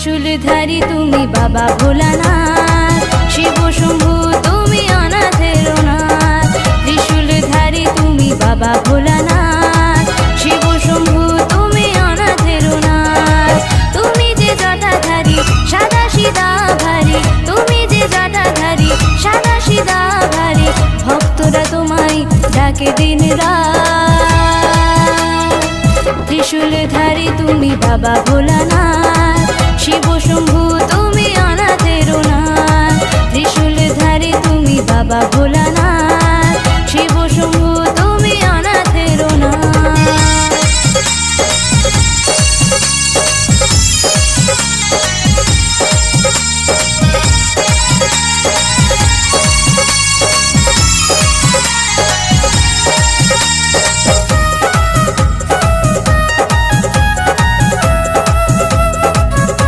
ত্রিশূলধারী তুমি বাবা ভোলানাথ, শিব শম্ভু তুমি অনাথের অনাথ। ত্রিশূলধারী তুমি বাবা ভোলানাথ, শিব শম্ভু তুমি অনাথের অনাথ। তুমি যে জটাধারী সাদা সিধা ভারী, তুমি যে জটাধারী সাদা সিধা ভারী, ভক্তরা তোমায় ডাকে দিন রাত। ত্রিশূলধারী তুমি বাবা ভোলানাথ,